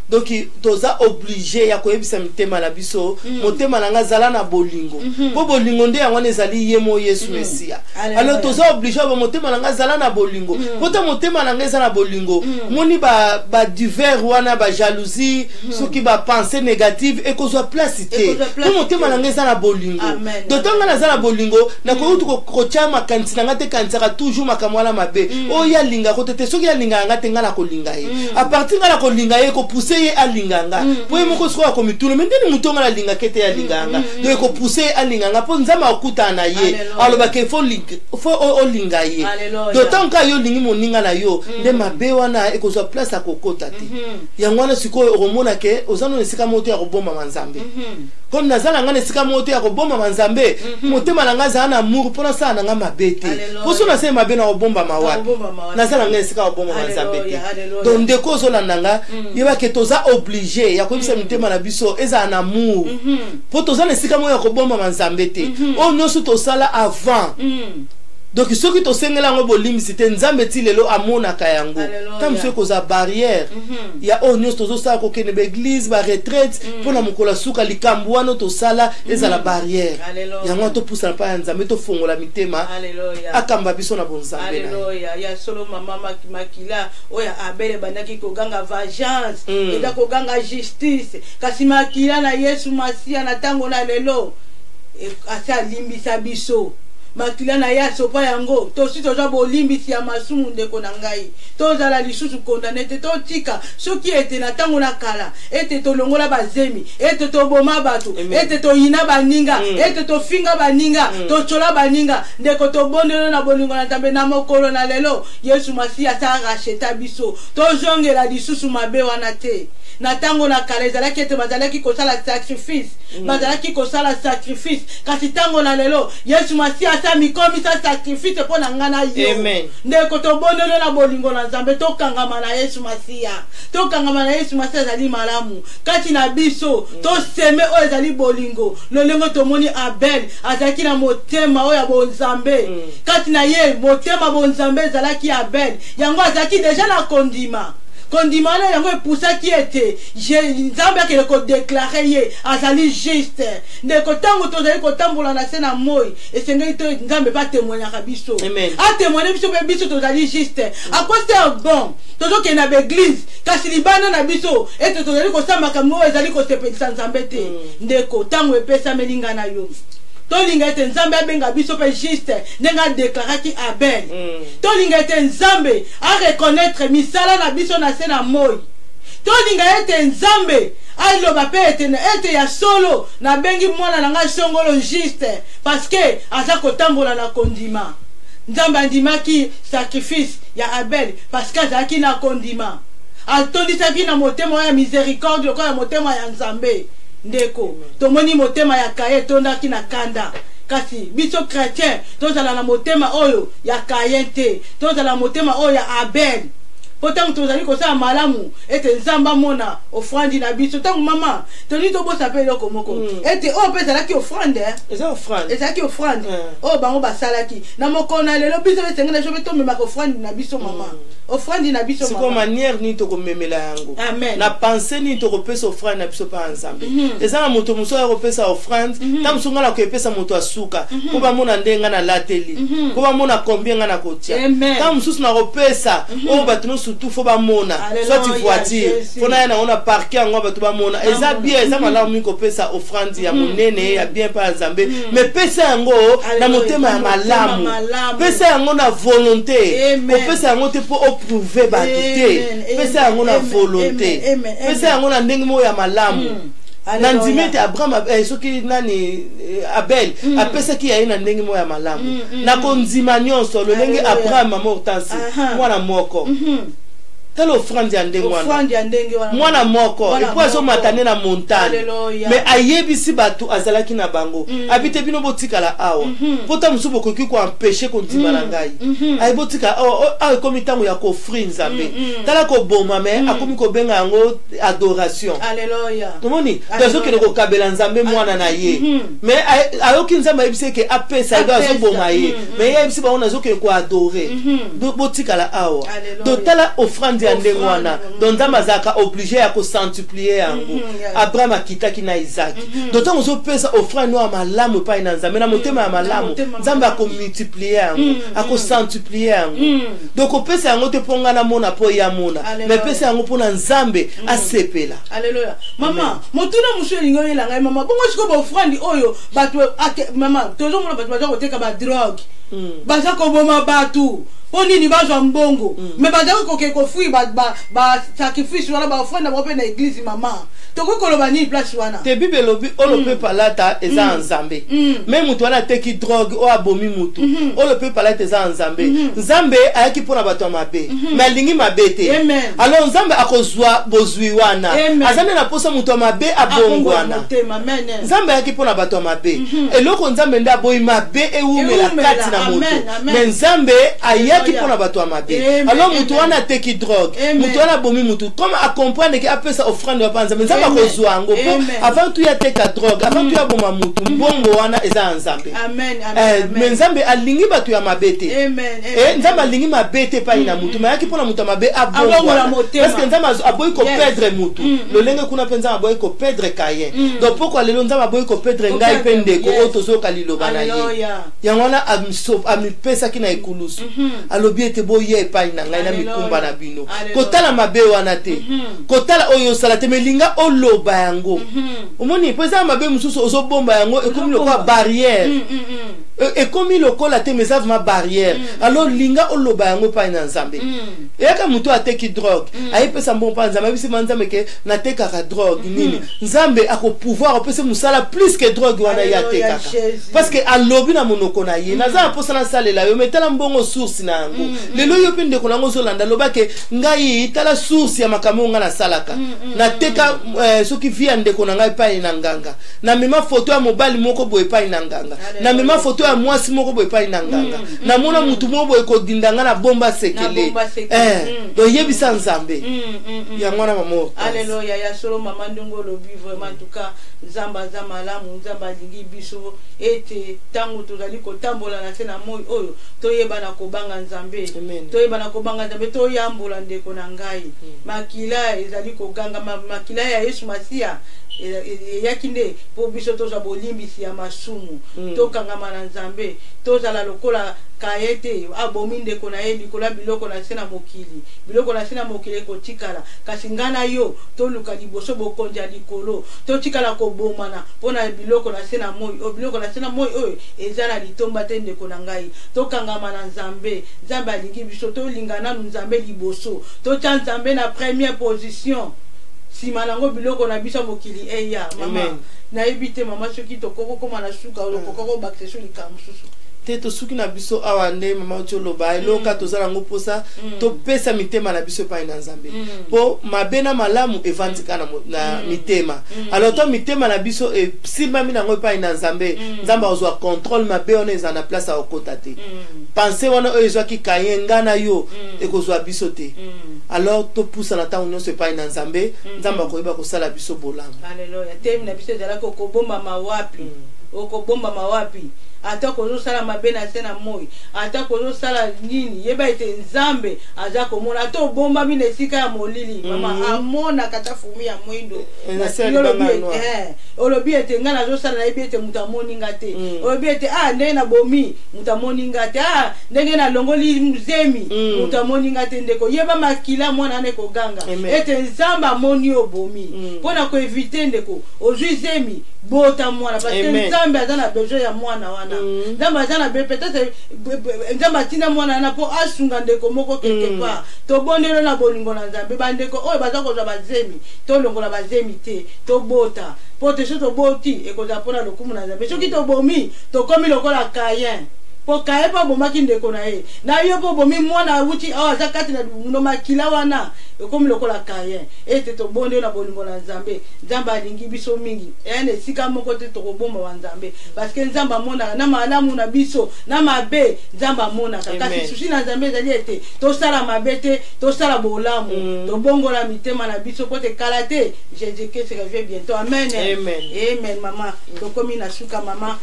donc toza obligé ya koyebisa mitema na biso motema na nga zala na bolingo po bolingo nde yango ezali ye mo Yesu Mesia alors toza obligé ba motema na nga zala na bolingo po ta motema na nga eza na bolingo moni ba divers wana ba jalousie soki ba pensée négative et kozwa place te po motema na nga eza na bolingo d'autant nga na bolingo na ko utu ko chama kanti na nga te kansaka toujours makamwala mabe o ya linga ko te soki ya linga nga te nga na ko linga ye a partir nga na ko linga ye ko pousser ye a linga nga po ye moko siko ko mitulu mendeni mutonga na linga kete ya linga nga donc ko pousser a linga nga po nzama okuta na ye aloba ke fo o linga ye d'autant ka yo lingi moninga na yo nde mabe wana e ko zo place a kokota te yango wana siko romona ke ozano nesika moto ya koboma manzambe comme nazala nga nesika moto ya koboma manzambe motema na nga za na amour pona sa na nga mabete poso na se mabe na obomba mawapi nazala nga nesika oboma manzambe te donc ndeko zo landanga yeba ke toza obligé ya koyebisa mitema na biso eza na amour po toza nesika moyo ya koboma manzambe te o nyonso tosala avant donc soki tosengela ngo bolimbisi te nzambe ti lelo amonaka yango tam soki koza barrière ya o nyonso tozosala kokende ba église ba retraite mpona mokolo suka likambo wana tosala ezala barrière yango topusana pa ya nzambe tofongola mitema akamba biso na bonzambe na ya solo mama makila oya abele bandaki koganga vengeance eza koganga justice kasi makila na Yesu Masia na tango na lelo asa limbisa biso makila na ya sopa yango tosi toza bolimbisi ya masumu ndeko na ngai tozala lisusu condamné te totika soki ete na tango na kala ete tolongola bazemi ete toboma bato ete toyina baninga ete tofinga baninga tochola baninga ndeko tobondelo na bolingo na tambe na mokolo na lelo Yesu Masia sa racheta biso tozongela lisusu mabe wana te na tango na kala ezalaki ete bazalaki kosala sacrifice bazalaki kosala sacrifice kasi tango na lelo Yesu Masia sa mikomi sa sacrifice po na ngana yo ndeko tobondelo na bolingo na Nzambe tokangama na Yesu Masia tokangama na Yesu Masia ezali malamu kati na biso to seme o ezali bolingo lolengo tomoni Abel azalaki na motema o ya bonzambe kati na ye motema bonzambe ezalaki Abel yango azalaki deja na kondima kondimana yango epusaki ete Nzambe akele ko déclarer ye azali juste ndeko tango tozali kotambola na se na moi esengeli to Nzambe ba témoignaka biso a témoigner biso pe biso tozali juste a quoi c'est bon tozoke na l'église kasi libana na biso ete tozali kosambaka mo ezali kosepelisa Nzambe te ndeko tango epesa melinga na yo tolinga ete Nzambe abenga biso pe juste ndenga déclaraki Abel tolinga ete Nzambe a reconnaître misala na biso na se na moi tolinga ete Nzambe aloba pe ete ya solo na bengi mwana na nga songolo juste parce que aza kotambola na kondima Nzambe andimaki sacrifice ya Abel parce que azalaki na kondima atondisaki na motema ya miséricorde lokola motema ya Nzambe ndeko tomoni motema ya Kaye tondaki na kanda kasi biso chrétien tozala na motema oyo ya Kaye te tozala motema oyo ya Abel potango tozali kosala malamu ete Nzamba mona offrande na biso tango mama toni to bosa pe loko moko ete o pe zalaki offrande ezalaki offrande o bango basalaki na mokona lelo biso betengena jobe to mema offrande na biso mama offrande na biso mama siko manière ni to komemela yango na pensée ni to kopesa offrande na biso pa Nzambe ezala moto muso ya kopesa offrande tam sunga la kopesa moto asuka ko ba mona ndenga na lateli ko ba mona combien nga na kotia tam susu na kopesa o batino surtout faut ba mona soit voiture faut na na ona parquer yango bato ba mona eza bien eza malamu mi kopesa offrande ya monene ya bien pa Nzambe mais pesa yango na motema ya malamu pesa yango na volonté kopesa yango te po prouver ba te pesa yango na volonté pesa yango na ndenge mo ya malamu nandimete Abraham soki nani Abel apesa ki yaina ndenge mo ya malamu na konzima nyonso lolenge Abraham Hortense mwana moko tala offrande ya ndenge wana mwana moko et puis azomatane na montagne mais ayebisi bato azalaki na bango abite bino botikala awa pota mosusu bokoki koempêche kondima na ngai ayibotika awa ekomi ntango ya koofrir nzambe tala koboma mais akomi kobenga yango adoration tomoni tozokende kokabela nzambe mwana na ye mais ayoki nzambe ayebisi eke apesa ego azoboma ye mais yebisi bango nazokende koadore botikala awa totala offrande ya ndenge wana donc nzambe azalaka obligé ya kocentuplier yango abraham akitaki na isaki donc ntango ozopesa offrande ya malamu epai na nzambe na motema ya malamu nzambe akomultiplier yango akocentuplier yango donc opesa yango te mpo nga namona mpo ya mona mais pesa yango mpona nzambe asepela. Alléluia. Mama motuna mosu elingi oyela ngai mama bongo siko baofrande oyo bato mama tozomona bato baza koteka badrogue baza koboma bato po nini bazwa mbongo mais baza koke kofui basacrifice wana baofrande bango mpe na église mama tokoki koloba nini place wana te bible elobi oyo mpe palata eza nzambe me moto wana ateki drogue oyo abomi motu oyo mpe palata eza nzambe nzambe ayaki mpona bato ya mabe mais alingi mabe te alors nzambe akozwa bozwi wana aza nde na posa moto ya mabe abongwana nzambe ayaki mpona bato ya mabe eloko nzambe nde aboyi mabe ewumela kati na moto mais nzambe ayaki mpona bato ya mabe alors moto wana ateki drogue moto wana abomi motu comme acomprendre ke apesa offrande ya nzambe nzambe akozwa yango mpo avant tu yateka drogue avant tu yaboma mutu mbongo wana eza nzambe mais nzambe alingi bato ya mabe te nzambe alingi mabe te epai na mutu mais ayaki mpona mutu ya mabe abongwana parce que nzambe aboyi koperdre mutu lolenge kuna mpe nzambe aboyi koperdre kayen donc pokwa lelo nzambe aboyi koperdre ngai mpe ndeko oyo tozoyoka liloba na ye yango wana amipesaki na ekulusu alobi ete boya epai na ngai na mikumba na bino kotala mabe wana te kotala oyo osala te melinga oloba yango omoni mpo eza mabe mosusu ozobomba yango ekomi lokola barrière ekomi lokola te mais eza vraiment barrière alors linga oloba yango epai na nzambe eyaka motu ateki drogue ayepesa mbongo mpa nzambe ayebisima nzambe ke natekaka drogue nini nzambe akopouvoir opesa mosala plus que drogue wana ye atekaka parce que alobi na monoko na ye naza na mposa nasalela yo me tala mbongo source na yango lelo yo mpe ndeko nango ozolanda alobake ngai tala source ya makambo oyo nga nasalaka nateka soki vi ya ndeko na ngai epai na nganga na mema foto ya mobali moko boye epai na nganga na mema foto ya mwasi moko boye epai na nganga namona mutu moko boye kodinda nga na bomba sekele donc yebisa nzambe yango wana mama. Alléluia ya solo mama ndongo lobi vraiment en tout cas nzamba aza malamu nzamba alingi biso ete ntango tozali kotambola na se na moi oyo toyebana kobanga nzambe toyebana kobanga nzambe toyambola ndeko na ngai makila ezali koganga makila ya Yesu Masia eyaki nde mpo biso tozwa bolimbisi ya masumu tokangama na nzambe tozala lokola kaye te abomi ndeko na ye likolo ya biloko na se na mokili biloko na se na mokili ekotikala kasi ngai na yo toluka liboso bokonzi ya likolo totikala kobomana mpo na biloko na se na moi biloko na se na moi oyo eza na litomba te ndeko na ngai tokangama na nzambe nzambe alingi biso tolinga nanu nzambe liboso totya nzambe na première position sima nango biloko na biso mokili eya mama nayebi te mama soki tokoko koma na suka okoko bakse so likambo susu te tosuki na biso awa nde mama otoloba eloka tozala ngo posa topesa mitema na biso epai na nzambe mpo mabe na malamu evandika na mitema alors to mitema na biso esimbami nango epai na nzambe nzambe azwa contrôle mabe wana eza na place ya okota te pense wana oyo ezwaki kaye nga na yo ekozwa biso te alors topusa na ntango nyonso epai na nzambe nzambe akoyeba kosala biso bolamu. Alléluia temi na biso ezalaki okobomba mawapi ata kozosala mabe na se na moi ata kozosala nini yeba ete nzambe aza komona ata obombami na esika ya molili mama amona kata fumi ya mwindo olobi ete nga nazosala nayebi ete mutu amoni nga te olobi ete ndenge nabomi mutu amoni nga te ndenge nalongoli mzemi mutu amoni nga te ndeko yeba makila mwana ane koganga ete nzambe amoni obomi mpona koevite ndeko ozwi zemi bota mwana parce que nzambe aza na besoin ya mwana wana nzambe aza na peut-être nzambe atinda mwana wana mpo asunga ndeko moko quelque part tobondelo na bolingo na nzambe bandeko oyo baza kozwa bazemi tolongola bazemi te tobota mpo te so toboti ekozala mpona lokumu na nzambe soki tobomi tokomi lokola Kayen po kaye pa bomaki ndeko na ye na yo po bomi mwana wuti awa za kati na no makila wana comme lokola kaye ete to bonde na bolingo na Nzambe Nzambe alingi biso mingi ene sika moko te to koboma wa Nzambe parce que Nzambe mona na malamu na biso na mabe Nzambe mona kasi sushi na Nzambe zali ete to sala mabe te to sala bolamu to bongola mitema na biso po te kalate Jésus que se revient bientôt amen amen maman to komi na suka maman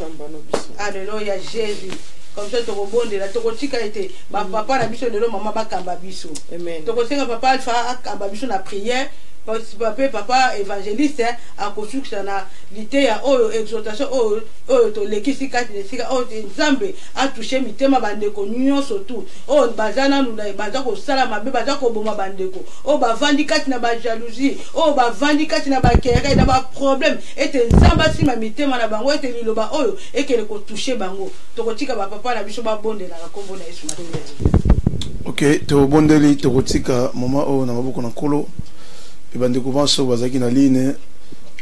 alléluia Jésus comme ça to bonde la to kotika ete ba papa na biso lelo mama ba kamba biso amen to kosenga papa alfa kamba biso na prière papa évangéliste a construction na lité ya exhortation to lekisi kati de sika Nzambe a touché mitema bandeko nyonso tout bazana nuna baza ko sala mabe baza ko boma bandeko bavandi kati na ba jalousie bavandi kati na ba kere na ba problème ete Nzambe sima mitema na bango ete liloba ekele ko toucher bango to kotika ba papa na biso ba bonde na kombo na Yesu OK to bondeli to kotika mama na maboko na kolo et ben de comment ça bazaki na ligne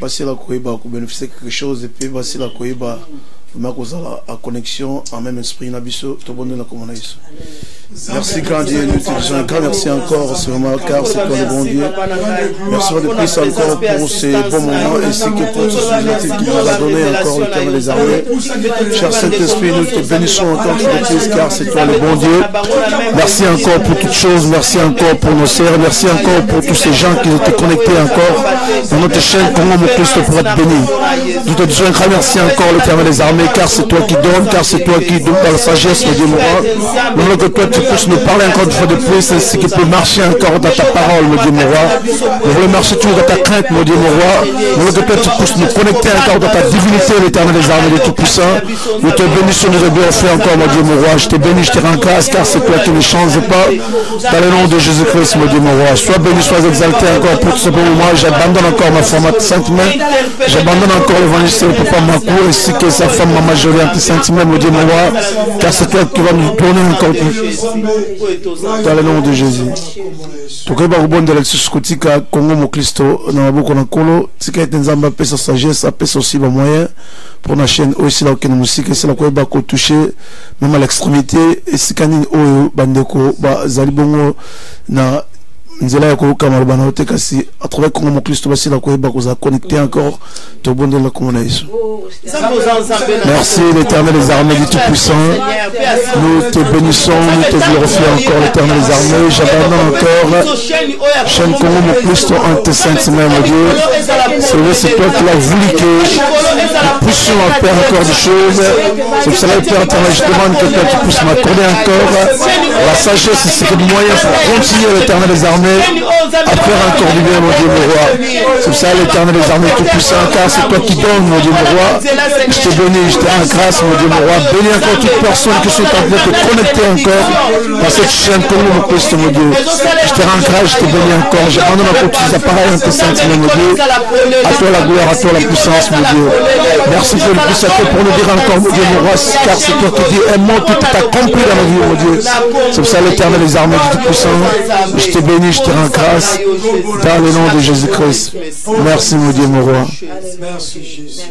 passer la koiba ko bénéficier quelque chose et puis passer la koiba ma cause la connexion en même esprit na biso to bonne na comme on a isso. Merci grand Dieu, nous te disons un grand merci encore sûrement car c'est toi le bon Dieu. Merci de plus encore pour ces bons moments ainsi que pour tout ce que tu nous as donné encore l'Éternel des armées. Cher Saint-Esprit, nous te bénissons encore de plus car c'est toi le bon Dieu. Merci encore pour toutes choses, merci encore pour nos sœurs, merci encore pour tous ces gens qui étaient connectés encore dans notre chaîne Congo mon Christ pour être béni. Nous te disons un grand merci encore l'Éternel des armées car c'est toi qui donnes, car c'est toi qui donnes par la sagesse, mon Dieu mon roi. Nous voulons que toi tu puisses nous parler encore une fois de plus ainsi que peut marcher encore dans ta parole, mon Dieu mon roi. Nous voulons marcher toujours dans ta crainte, mon Dieu mon roi. Nous voulons que toi tu puisses nous connecter encore dans ta divinité, l'Éternel des armées, le Tout-Puissant. Nous te bénissons, nous te glorifions encore, mon Dieu mon roi. Je te bénis, je te rends grâce car c'est toi qui ne change pas. Dans le nom de Jésus-Christ, mon Dieu mon roi. Sois béni, sois exalté encore pour ce bon moment. J'abandonne encore ma femme à sainte main. J'abandonne encore l'évangéliste au papa Makou ainsi que sa femme Maman Jolie anti-sentiment, mon Dieu mon roi. Car c'est toi qui vas nous donner encore dans le nom de Jésus. Tokoba rebonde la suskotika Congo mo Christo na maboko na kolo tika ete Nzamba pesa sagesse apesa aussi ba moyen pour na chaîne aussi la okene musique c'est la ko ba ko toucher même à l'extrémité et sikani oyo bandeko ba zali bongo na nzela ya koyoka maloba na ote kasi à travers Congo mo Christo basi la ko ba ko za connecter encore to bonde la komona yesu. Merci l'Éternel des armées du Tout-Puissant. Nous te bénissons, nous te glorifions encore l'Éternel des armées. J'abandonne encore chaîne Congo mon Christ en tes saintes mains, mon Dieu. C'est toi qui l'as voulu que nous puissions en faire encore des choses. C'est pour cela, Père éternel, je demande que toi tu puisses m'accorder encore la sagesse et ce moyen pour continuer l'Éternel des armées à faire encore du bien, mon Dieu, mon roi. C'est pour ça, l'Éternel des armées Tout-Puissant, car c'est toi qui donnes, mon Dieu, mon roi. Je te bénis, je te rends grâce, mon Dieu, mon roi. Bénis encore toutes personnes qui sont en train de te connecter encore dans cette chaîne comme mon Christ, mon Dieu. Je te rends grâce, je te bénis encore. J'abandonne encore tous les appareils en tes saintes, mon Dieu. À toi la gloire, à toi la puissance, mon Dieu. Merci pour le plus à toi pour nous dire encore, mon Dieu, mon roi, car c'est toi qui dis, aimons, tout est accompli dans nos vies, mon Dieu. C'est pour ça, l'Éternel des armées du Tout-Puissant. Je te bénis, je te rends grâce dans le nom de Jésus-Christ. Merci, mon Dieu, mon roi. Merci, Jésus.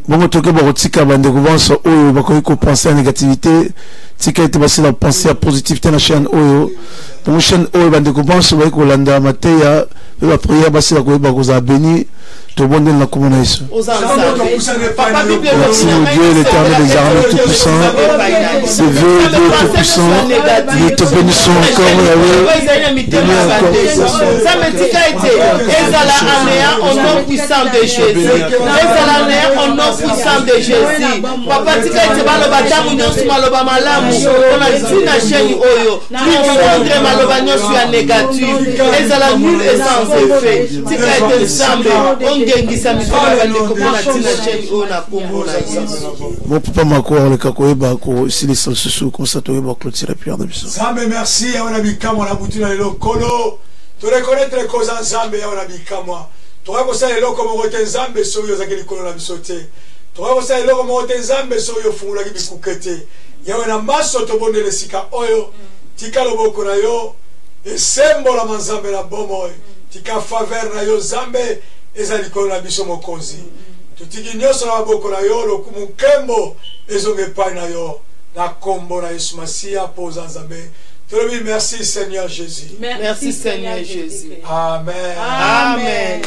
Bon, toke ba kotika bande kubanso oyo bakoki ko penser à négativité tika ete basi la penser à positivité na chaîne oyo bon chaîne oyo bande kubanso ba ko landa mateya ba prière basi la ko ba ko za béni to bonde na komona yesu. Merci mon Dieu l'Éternel des armées tout-puissant. C'est vrai Dieu tout-puissant. Nous te bénissons encore Yahweh. Bénis encore. Ça me tika ete ezala anéa au nom puissant de Jésus. Ezala anéa au nom puissant de Jésus. Papa tika ete baloba tamu nyonso maloba malamu on a dit na chaîne oyo confondre maloba nyonso ya négatif ezala nul et sans effet tika ete nzambe ongengisa mikolo bandeko mpona tina chaîne oyo na kombo na Yesu. Mon papa Makou le kakoyeba ko silisa susu konsato yeba clôturer la prière de biso. Nzambe merci ya wana bikamwa na butu na lelo kolo to reconnaître koza Nzambe ya wana bikamwa to rakosala eloko moko te Nzambe soyo ozaki likolo na biso te to rakosala eloko moko te Nzambe soyo ofungolaki bikuke te yawe na maso tobondela esika oyo tika loboko na yo esembolama Nzambe na bomoi tika faveur na yo Nzambe eza likolo na biso mokonzi tutiki nyonso na maboko na yo lokumu nkembo ezonga epai na yo na kombo na Yesu Masiya poza nzambe. Tolobi merci Seigneur Jésus. Merci Seigneur Jésus. Amen. Amen.